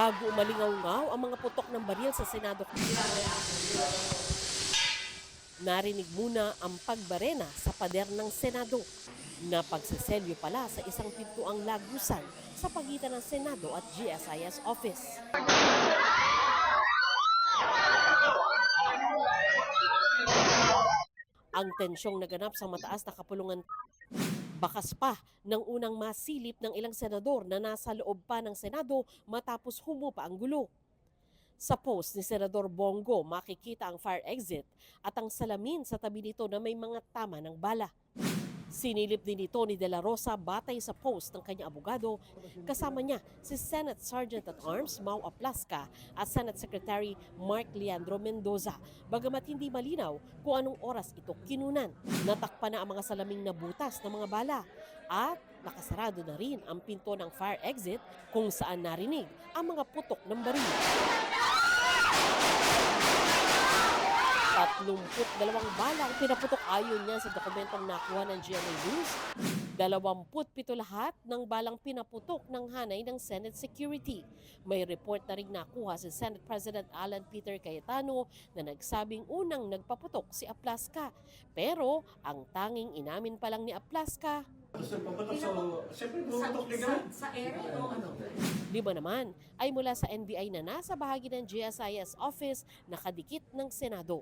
Bago umalingaw-ngaw ang mga putok ng baril sa Senado, narinig muna ang pagbarena sa pader ng Senado. Napagseselyo pala sa isang pintuang lagusan sa pagitan ng Senado at GSIS office. Ang tensyong naganap sa mataas na kapulungan, bakas pa ng unang masilip ng ilang senador na nasa loob pa ng Senado matapos humupa ang gulo. Sa post ni Senador Bongo, makikita ang fire exit at ang salamin sa tabi nito na may mga tama ng bala. Sinilip din ito ni De La Rosa batay sa post ng kanyang abogado, kasama niya si Senate Sergeant-at-Arms Mau Aplasca at Senate Secretary Mark Leandro Mendoza, bagamat hindi malinaw kung anong oras ito kinunan. Natakpan na ang mga salaming na butas ng mga bala at nakasarado na rin ang pinto ng fire exit kung saan narinig ang mga putok ng baril. 32 bala ang pinaputok ayon niya sa dokumentong nakuha ng GMA News. 27 lahat ng balang pinaputok ng hanay ng Senate Security. May report na rin nakuha si Senate President Alan Peter Cayetano na nagsabing unang nagpaputok si Aplasca. Pero ang tanging inamin pa lang ni Aplasca, sa area o ano? 5 naman ay mula sa NBI na nasa bahagi ng GSIS office na kadikit ng Senado.